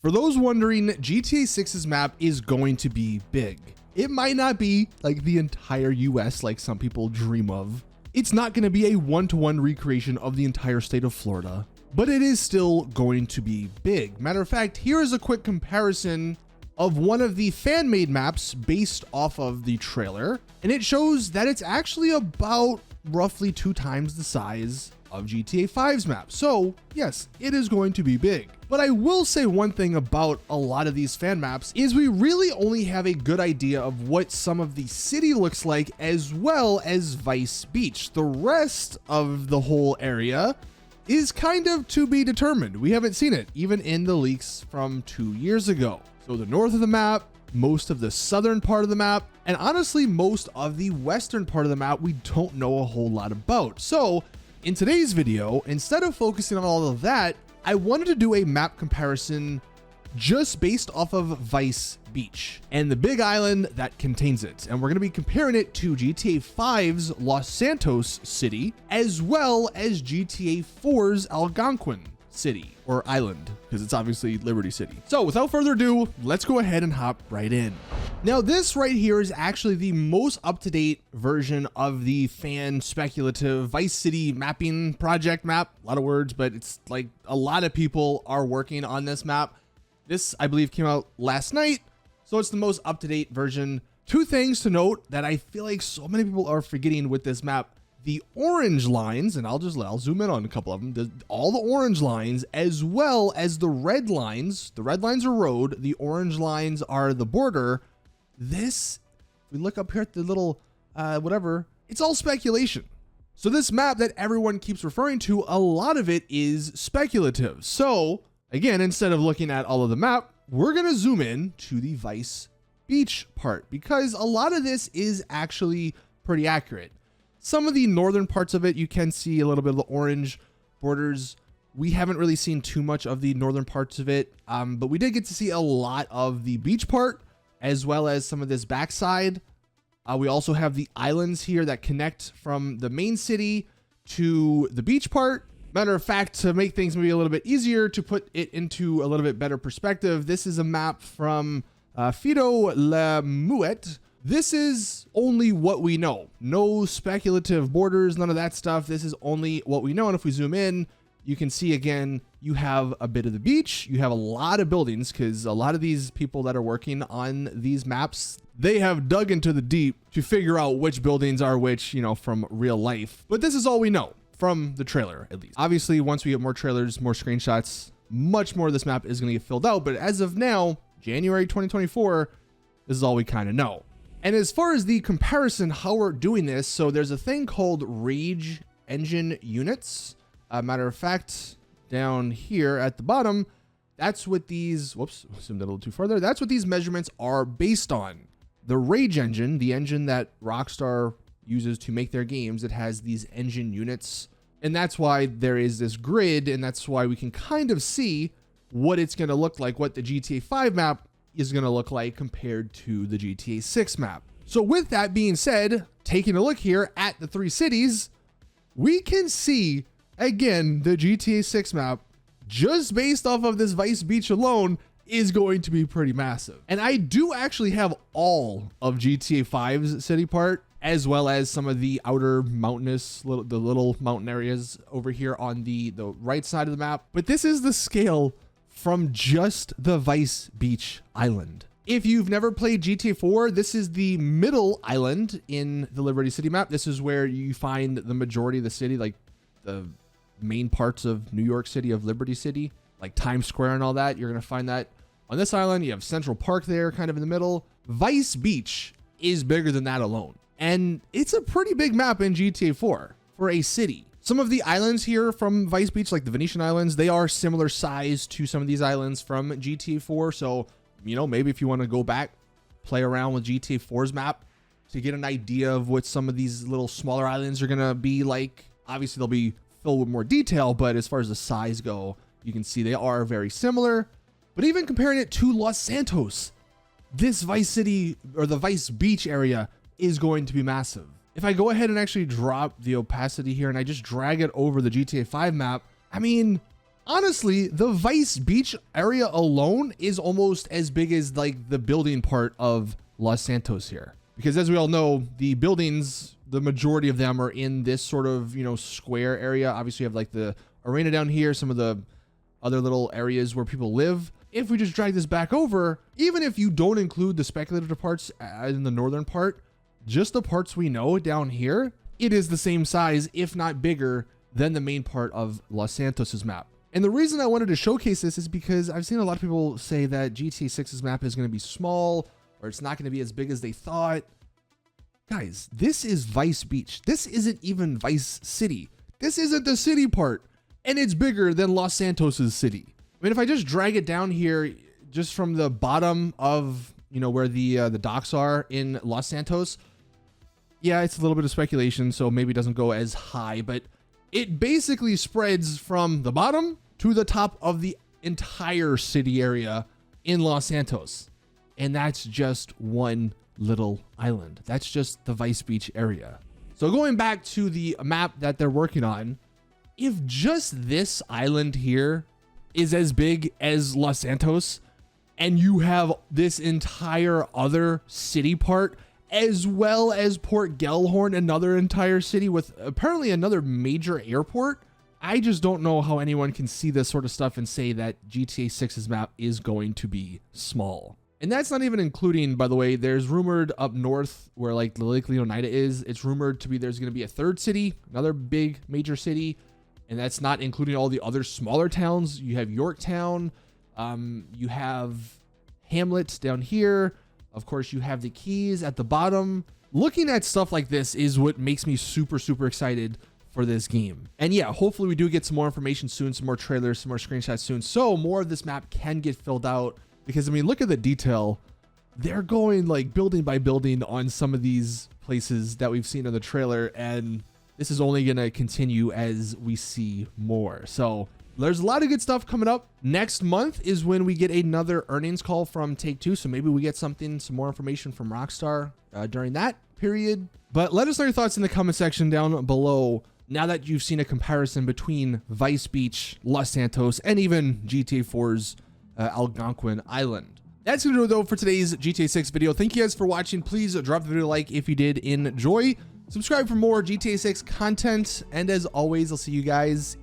For those wondering, GTA 6's map is going to be big. It might not be like the entire US like some people dream of. It's not going to be a one-to-one recreation of the entire state of Florida, but it is still going to be big. Matter of fact, here is a quick comparison of one of the fan-made maps based off of the trailer, and it shows that it's actually about roughly 2 times the size of GTA 5's map. So yes, it is going to be big. But I will say one thing about a lot of these fan maps is we really only have a good idea of what some of the city looks like as well as Vice Beach. The rest of the whole area is kind of to be determined. We haven't seen it even in the leaks from 2 years ago. So the north of the map, most of the southern part of the map, and honestly most of the western part of the map we don't know a whole lot about. So in today's video, instead of focusing on all of that, I wanted to do a map comparison just based off of Vice Beach and the big island that contains it. And we're going to be comparing it to GTA 5's Los Santos city, as well as GTA 4's Algonquin city or island, because it's obviously Liberty City. So without further ado, let's go ahead and hop right in. Now this right here is actually the most up-to-date version of the fan speculative Vice City mapping project map. A lot of words, but it's like a lot of people are working on this map. This, I believe, came out last night, so it's the most up-to-date version. 2 things to note that I feel like so many people are forgetting with this map. The orange lines, and I'll zoom in on a couple of them, all the orange lines, as well as the red lines. The red lines are road, the orange lines are the border. This, if we look up here at the little, whatever, it's all speculation. So this map that everyone keeps referring to, a lot of it is speculative. So again, instead of looking at all of the map, we're gonna zoom in to the Vice Beach part, because a lot of this is actually pretty accurate. Some of the northern parts of it, you can see a little bit of the orange borders. We haven't really seen too much of the northern parts of it, but we did get to see a lot of the beach part, as well as some of this backside. We also have the islands here that connect from the main city to the beach part. Matter of fact, to make things maybe a little bit easier, to put it into a little bit better perspective, this is a map from Fido Le Mouet. This is only what we know. No speculative borders, none of that stuff. This is only what we know. And if we zoom in, you can see again, you have a bit of the beach. You have a lot of buildings, because a lot of these people that are working on these maps, they have dug into the deep to figure out which buildings are which, you know, from real life. But this is all we know from the trailer, at least. Obviously, once we get more trailers, more screenshots, much more of this map is going to get filled out. But as of now, January 2024, this is all we kind of know. And as far as the comparison, how we're doing this, so there's a thing called Rage Engine Units. Matter of fact, down here at the bottom, that's what these, whoops, zoomed in a little too further. That's what these measurements are based on. The Rage Engine, the engine that Rockstar uses to make their games, it has these engine units. And that's why there is this grid, and that's why we can kind of see what it's going to look like, what the GTA 5 map is going to look like compared to the GTA 6 map. So with that being said, taking a look here at the 3 cities, we can see again the GTA 6 map, just based off of this Vice Beach alone, is going to be pretty massive. And I do actually have all of GTA 5's city part, as well as some of the outer mountainous, the little mountain areas over here on the right side of the map. But this is the scale from just the Vice Beach island. If you've never played GTA 4, this is the middle island in the Liberty City map. This is where you find the majority of the city, like the main parts of New York City, of Liberty City, like Times Square and all that. You're going to find that on this island. You have Central Park there, kind of in the middle. Vice Beach is bigger than that alone. And it's a pretty big map in GTA 4 for a city. Some of the islands here from Vice Beach, like the Venetian Islands, they are similar size to some of these islands from GTA 4. So, you know, maybe if you want to go back, play around with GTA 4's map to get an idea of what some of these little smaller islands are going to be like. Obviously, they'll be filled with more detail, but as far as the size go, you can see they are very similar. But even comparing it to Los Santos, this Vice City or the Vice Beach area is going to be massive. If I go ahead and actually drop the opacity here and I just drag it over the GTA 5 map, I mean, Honestly, the Vice Beach area alone is almost as big as like the building part of Los Santos here. Because as we all know, the buildings, the majority of them are in this sort of, you know, square area. Obviously you have like the arena down here, some of the other little areas where people live. If we just drag this back over, even if you don't include the speculative parts in the northern part, just the parts we know down here, it is the same size, if not bigger, than the main part of Los Santos's map. And the reason I wanted to showcase this is because I've seen a lot of people say that GTA 6's map is going to be small or it's not going to be as big as they thought. Guys, this is Vice Beach. This isn't even Vice City. This isn't the city part, and it's bigger than Los Santos's city. I mean, if I just drag it down here, just from the bottom of, you know, where the docks are in Los Santos, yeah, it's a little bit of speculation, so maybe it doesn't go as high, but it basically spreads from the bottom to the top of the entire city area in Los Santos. And that's just one little island. That's just the Vice Beach area. So going back to the map that they're working on, if just this island here is as big as Los Santos, and you have this entire other city part, as well as Port Gellhorn, another entire city with apparently another major airport, I just don't know how anyone can see this sort of stuff and say that GTA 6's map is going to be small. And that's not even including, by the way, there's rumored up north where like the Lake Leonida is, it's rumored to be there's going to be a third city, another big major city. And that's not including all the other smaller towns. You have Yorktown, you have Hamlet down here. Of course, you have the Keys at the bottom. Looking at stuff like this is what makes me super, super excited for this game. And yeah, hopefully we do get some more information soon, some more trailers, some more screenshots soon, so more of this map can get filled out. Because I mean, look at the detail. They're going like building by building on some of these places that we've seen in the trailer, and this is only going to continue as we see more. So there's a lot of good stuff coming up. Next month is when we get another earnings call from Take-Two. So maybe we get some more information from Rockstar during that period. But let us know your thoughts in the comment section down below. Now that you've seen a comparison between Vice Beach, Los Santos, and even GTA 4's Algonquin Island. That's going to do it though for today's GTA 6 video. Thank you guys for watching. Please drop the video a like if you did enjoy. Subscribe for more GTA 6 content. And as always, I'll see you guys